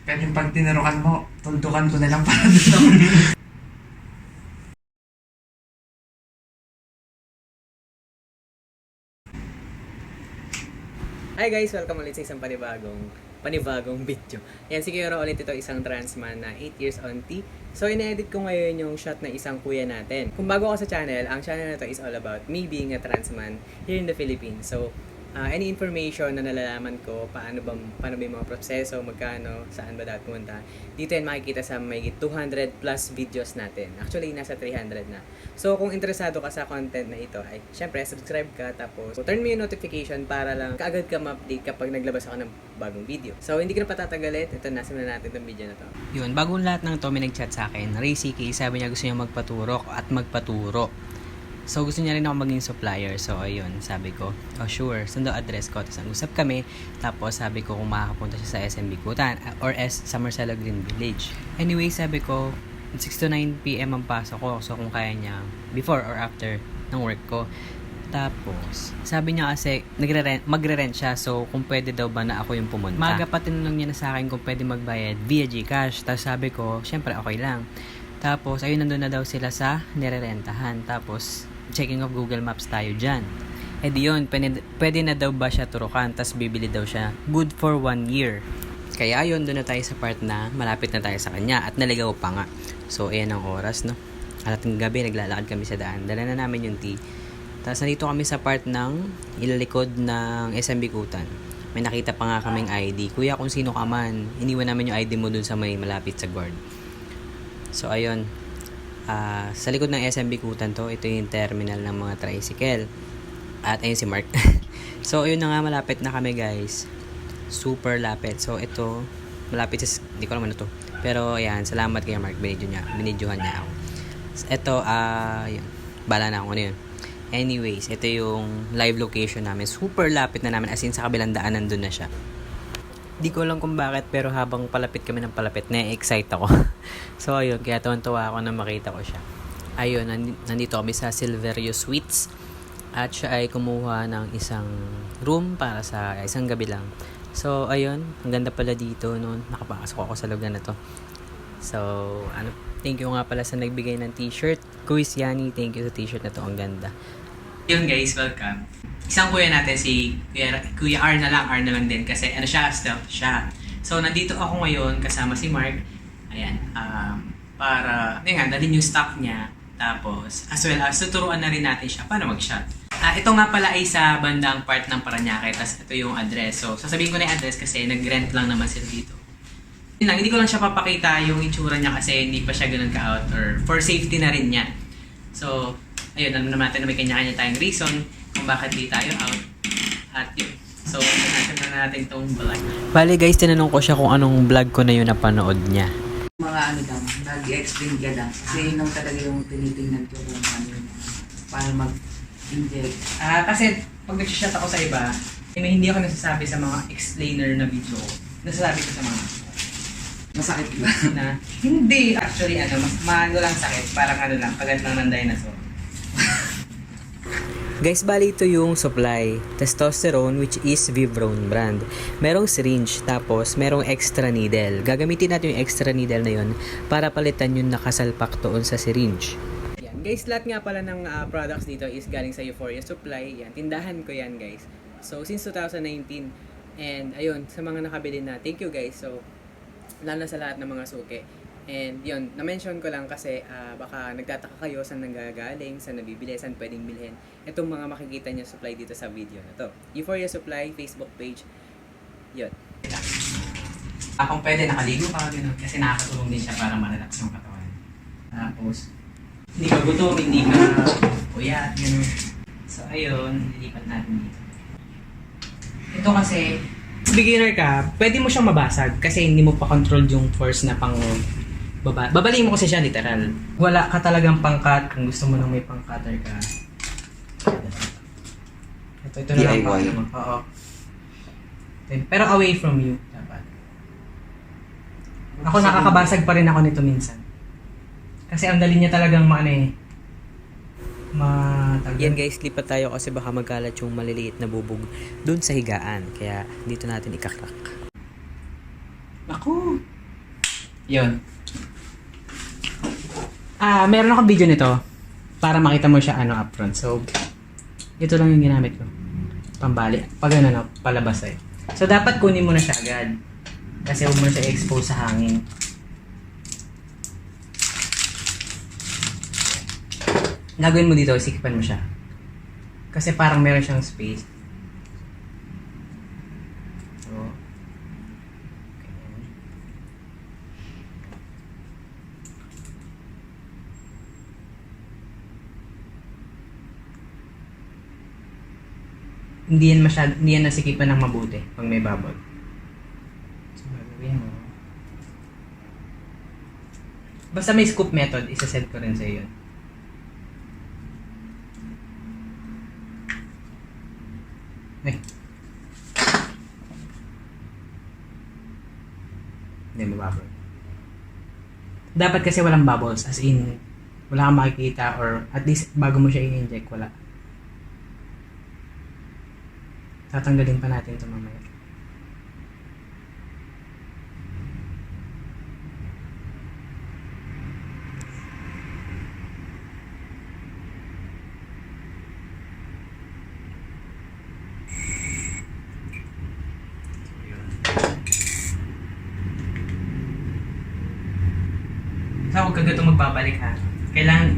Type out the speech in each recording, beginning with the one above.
Pero yung pag tinurukan mo, tuntukan ko na lang para doon ako. Hi guys! Welcome ulit sa isang panibagong video. Yan, si Kiro ulit ito, isang transman na 8 years on T. So, ine-edit ko ngayon yung shot ng isang kuya natin. Kung bago ka sa channel, ang channel na to is all about me being a transman here in the Philippines. So, any information na nalalaman ko, paano ba yung mga proseso, magkano, saan ba dapat pumunta, dito yan makikita sa may 200 plus videos natin. Actually, nasa 300 na. So, kung interesado ka sa content na ito, ay syempre, subscribe ka, tapos turn mo yung notification para lang kaagad ka ma-update kapag naglabas ako ng bagong video. So, hindi ko na patatagalin. Ito, nasimulan natin itong video na to. Yun, bagong lahat ng to, may nag-chat sa akin. Ray CK, sabi niya gusto niya magpaturok at magpaturo. So, gusto niya rin ako maging supplier. So, ayun, sabi ko, oh sure, saan daw address ko? Tapos, usap kami. Tapos, sabi ko kung makakapunta siya sa SM Bikutan or sa Marcelo Green Village. Anyway, sabi ko, 6 to 9 p.m. ang pasok ko. So, kung kaya niya, before or after ng work ko. Tapos, sabi niya kasi, magre-rent siya. So, kung pwede daw ba na ako yung pumunta. Maga pa tinanong niya na sa akin kung pwede magbayad via Gcash. Tapos, sabi ko, syempre, okay lang. Tapos, ayun, nandun na daw sila sa nirerentahan. Tapos, checking of Google Maps tayo dyan. Eh di yun, pwede na daw ba siya turukan, tas bibili daw siya. Good for 1 year. Kaya ayun, doon na tayo sa part na malapit na tayo sa kanya at naligaw pa nga. So, ayan ang oras, no? At ng gabi, naglalakad kami sa daan. Dala na namin yung tea. Tapos, nandito kami sa part ng ilalikod ng SM Bikutan. May nakita pa nga kaming ID. Kuya, kung sino ka man, iniwan namin yung ID mo dun sa may malapit sa guard. So, ayun. Sa likod ng SM Bikutan to, ito yung terminal ng mga tricycle. At ayun si Mark. So, ayun na nga, malapit na kami guys. Super lapit. So, ito, malapit sa, hindi ko naman ito. Pero, ayan, salamat kay Mark. Binidyohan niya ako. Ito, yun. Bala na ako ano yun. Anyways, ito yung live location namin. Super lapit na namin. As in, sa kabilang daan, nandun na siya. Di ko lang kung bakit, pero habang palapit kami ng palapit, na-excite ako. So, ayun, kaya tuwan-tuwa ako na makita ko siya. Ayun, nandito kami sa Silverio Suites. At siya ay kumuha ng isang room para sa isang gabi lang. So, ayun, ang ganda pala dito noon. Nakapasok ako sa lugar na to. So, thank you nga pala sa nagbigay ng t-shirt. Kuis Yani, thank you sa t-shirt na to. Ang ganda. Yun guys, welcome. Isang kuya natin, si Kuya R na lang din kasi stealth siya. So, nandito ako ngayon kasama si Mark. Ayan, para, dalhin yung stock niya. Tapos, as well as, tuturuan na rin natin siya paano mag-shot. Ito nga pala ay sa bandang part ng Parañaque. Tapos, ito yung address. So, sasabihin ko na yung address kasi nag-rent lang naman sila dito. Yun lang, hindi ko lang siya papakita yung itsura niya kasi hindi pa siya ganun ka-out or for safety na rin niya. So, ayun, alam naman natin na may kanya-kanya tayong reason kung bakit di tayo out. At yun. So, natin na natin itong vlog. Bali guys, tinanong ko siya kung anong vlog ko na yun napanood niya. Mga lang, nag-explain ka lang. Kasi yun lang talaga yung tinitingnan ko kung ano yun. Paano mag-inject. Kasi pag nag-shot ako sa iba, hindi ako nasasabi sa mga explainer na video. Nasasabi ko sa mga Masakit ba? na hindi actually mas maano lang sakit, parang lang pagat lang ng dinosaur. Guys, bali ito yung supply testosterone, which is Vivron brand. Merong syringe, tapos merong extra needle. Gagamitin natin yung extra needle na yun para palitan yung nakasalpak doon sa syringe. Yan guys, lahat nga pala ng products dito is galing sa Euphoria Supply. Yan, tindahan ko yan guys. So since 2019, and ayun, sa mga nakabili na, thank you guys. So lalo sa lahat ng mga suki. And yun, na-mention ko lang kasi baka nagtataka kayo saan nanggagaling, saan nabibili, saan pwedeng bilhin. Itong mga makikita nyo supply dito sa video na to. Euphoria Supply, Facebook page. Yun. Kung pwede, nakaligo pa gano'n kasi nakakatulong din siya para ma-relax yung katawan. Tapos, hindi ka gutom, hindi ka puyat, gano'n. So ayun, lilipat natin dito. Ito kasi, beginner ka, pwede mo siyang mabasag kasi hindi mo pa control yung force na pang babaliin mo kasi siya literal. Wala ka talagang pangkat kung gusto mo nang may pang-cutter ka. Ito na lang pang naman. Oo. Pero away from you dapat. Ako nakakabasag pa rin ako nito minsan. Kasi ang dali niya talagang yan guys, lipat tayo kasi baka magkalat yung maliliit na bubog dun sa higaan. Kaya dito natin ikakrak. Ako, Yun. Meron akong video nito para makita mo siya upfront. So, ito lang yung ginamit ko. Pambali. Pag palabas eh. So, dapat kunin mo na siya agad. Kasi huwag mo na siya expose sa hangin. Gagawin mo dito, sikipan mo siya. Kasi parang meron siyang space. So, okay. Hindi yan nasikipan ng mabuti pag may bubble. So, gagawin mo. Basta may scoop method, isa-send ko rin sa iyo. Eh. Hindi mabubble. Dapat kasi walang bubbles, as in, wala kang makikita or at least bago mo siya i-inject, wala. Tatanggalin pa natin ito mamaya. So, huwag ka gatong magbabalik ha. Kailangan,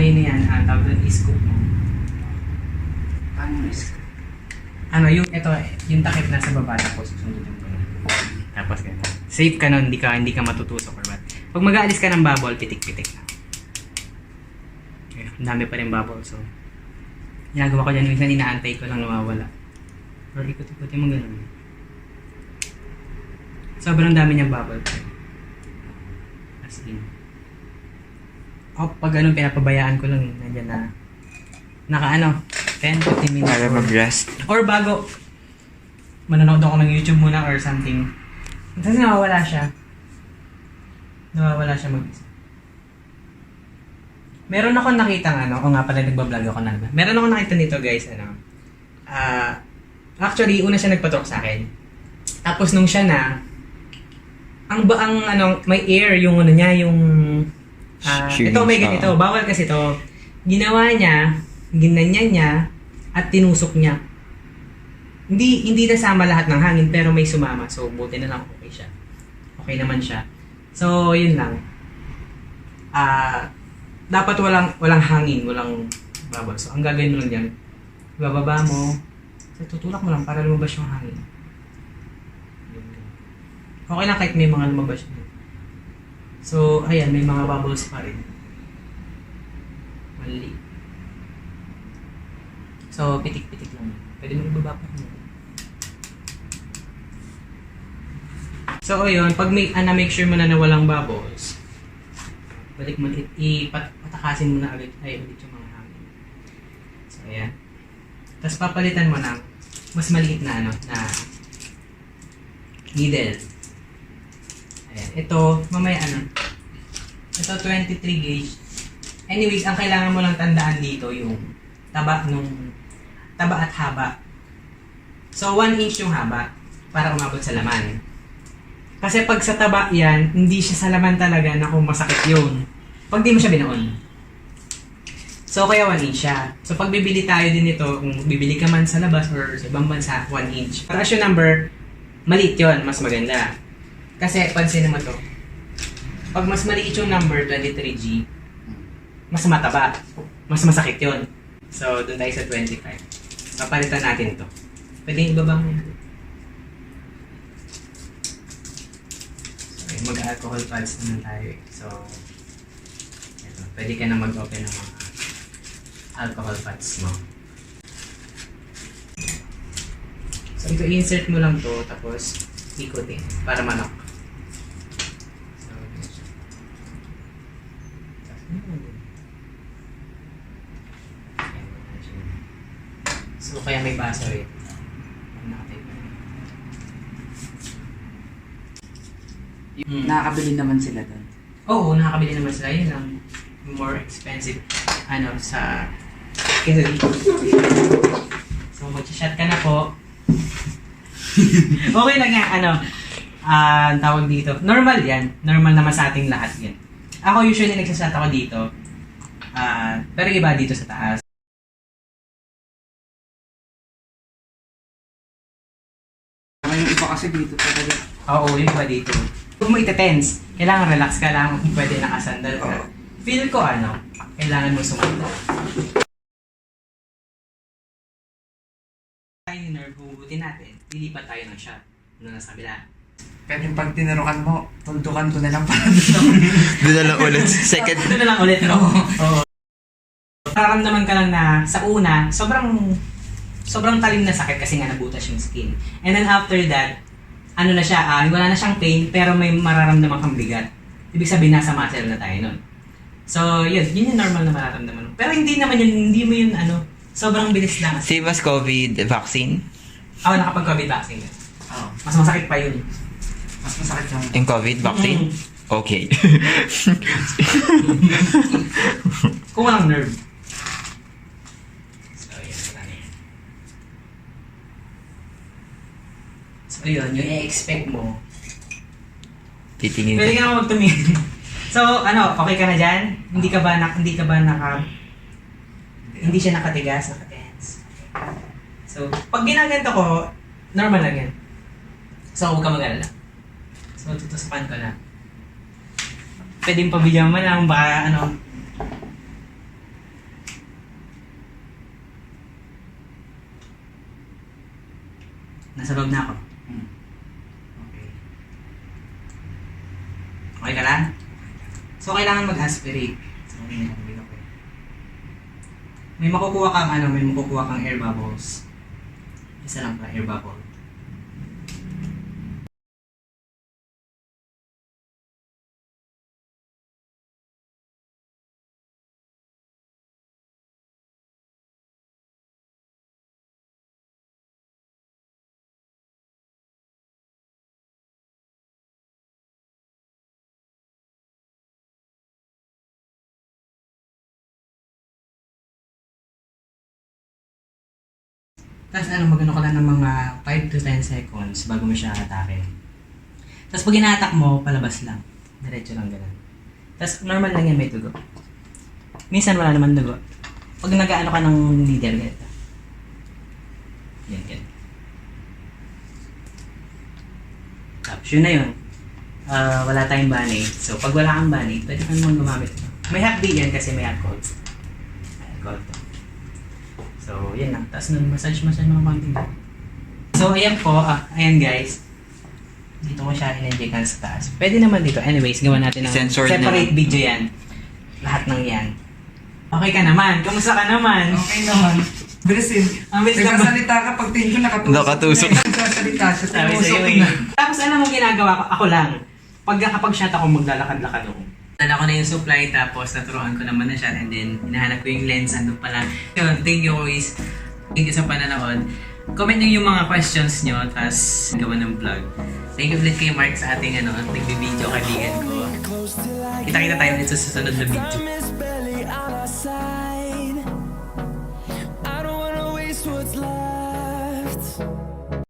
yun yan, tawag doon, i-scoop mo. Paano is yung takip nasa baba, tapos susundutin ko na. Tapos ganun. Safe ka nun, hindi ka matutusok or what. Pag mag-aalis ka ng bubble, pitik-pitik na. Okay, ang dami pa rin bubble, so ginagawa ko dyan, minsan inaantay ko lang nawawala. Or ikot-ikotin mo ganun. Sobrang dami niyang bubble. As in. Pag ganun, pinapabayaan ko lang, nandiyan na. 10-15 minutes. Para mag-rest. Or bago, manonood ako ng YouTube muna or something. Kasi nawawala siya. Mag-isa. Meron ako nakitang o nga pala nagbablog ako na. Meron ako nakita nito guys, actually, una siya nagpatok sa akin. Tapos nung siya na, may air yung niya, yung, ito may ganito, bawal kasi ito. Ginawa niya, ginanyan niya, at tinusok niya. Hindi nasama lahat ng hangin, pero may sumama. So, buti na lang okay siya. Okay naman siya. So, yun lang. Dapat walang hangin, walang bubble. So, ang gagawin mo lang dyan, bababa mo, so, tutulak mo lang para lumabas yung hangin. Okay lang kahit may mga lumabas yun. So, ayan, may mga bubbles pa rin. Mali. So, pitik-pitik lang. Pwede mo ibaba pa rin. So, ayun, pag make sure mo na walang bubbles, balik mo, patakasin mo na ulit yung mga hangin. So, ayan. Tapos papalitan mo ng mas maliit na needle. Ayan. Ito, mamaya ito 23 gauge. Anyways, ang kailangan mo lang tandaan dito yung taba at haba. So, 1 inch yung haba para umabot sa laman. Kasi pag sa taba yan, hindi siya sa laman talaga na kung masakit yun. Pag di mo siya binuon. So, kaya 1 inch siya. So, pag bibili tayo din ito, kung bibili ka man sa labas or sa ibang bansa, 1 inch. Para yung number, maliit yun, mas maganda. Kasi, pansin mo to. Pag mas maliit yung number, 23G, mas mataba. Mas masakit yun. So, doon tayo sa 25. Papalitan natin ito. Pwede ibaba mo yan. So, mag-alcohol pads naman tayo eh. So, ito. Pwede ka na mag-open ng mga alcohol pads mo. So, ito insert mo lang to tapos ikutin para manok. So, so, kaya may baso eh. Nakakabili naman sila doon. Oo, nakakabili naman sila. Yun lang. More expensive. Sa kesa dito. So, mag-shot ka na po. Okay lang nga, Ang tawag dito, normal yan. Normal naman sa ating lahat yan. Ako usually nagsashot ako dito. Pero iba dito sa taas. Yung iba kasi dito talaga. Oo, yung iba dito. Huwag mo ite-tense. Kailangan relax ka lang kung pwede nakasandal ka. Feel ko kailangan mo sumandal. Tayo yung nerve, hugutin natin. Lilipat tayo ng shot. Ano nasa kabila. Pero yung pag tinurukan mo, tuntukan ko na lang para Doon na lang ulit. Second. Ito na lang ulit, no? Oo. Nararamdaman ka lang na sa una, sobrang talim na sakit kasi nga nabutas yung skin. And then after that, ano na siya, wala na siyang pain pero may mararamdaman kang bigat. Ibig sabihin nasa muscle na tayo nun. So, yun yung normal na mararamdaman mo. Pero hindi naman yun, hindi mo yun sobrang bilis lang. Same as COVID vaccine. Ako nakapag-COVID vaccine. Oo. Mas masakit pa yun. Mas masakit yung... Yung COVID vaccine? Okay. Kung walang nerve. So, yun. Wala na yan. So, yun. Yung i-expect mo. Titingin. Pwede ka naman magtumingin. So, okay ka na dyan? Hindi siya nakatigas, nakatense. So, pag ginaganto ko, normal lang yan. So, huwag ka mag-alala. So, tutusukan ko na. Pwedeng pabigyan mo lang, baka Nasa loob na ako. Okay. Okay ka lang? So, kailangan mag-aspirate. So, okay na. May makukuha kang air bubbles. Isa lang pa, air bubble. Tapos magano ka lang ng mga 5 to 10 seconds bago mo siya atake. Tapos pag ina-attack mo, palabas lang. Diretso lang ganun. Tapos normal lang yan, may dugo. Minsan wala naman dugo. Pag nag-ano ka ng needle, ganito. Yan. Tapos yun na yun. Wala tayong band-aid. So pag wala kang band-aid, pwede ka naman gumamit. May hot day yan kasi may alcohol. Alcohol to. So, yun lang. Tapos massage mga konting. So, ayan po. Ayan guys. Dito ko siya in-injectan sa taas. Pwede naman dito. Anyways, gawa natin ng Censored separate naman. video yan. Lahat ng yan. Okay ka naman. Kamusta ka naman? Okay naman. Bilisin. Ang bilis lang ba? Nagsasalita ka pag tingin ko nakatusok. Nakatusok. Nagsasalita siya. Sabi Tumusok sa'yo na. Tapos alam mo ginagawa ko, ako lang. Kapag shot ako, maglalakad-lakad ako. Dala ko na yung supply, tapos naturuan ko naman na siya, and then hinahanap ko yung lens, ano pala. Yun, thank you always. Thank you sa pananood. Comment nyo yung mga questions nyo, tapos gawa ng vlog. Thank you ulit kay Mark sa ating nagbibideo kaibigan ko. Kita-kita tayo ulit sa susunod na video.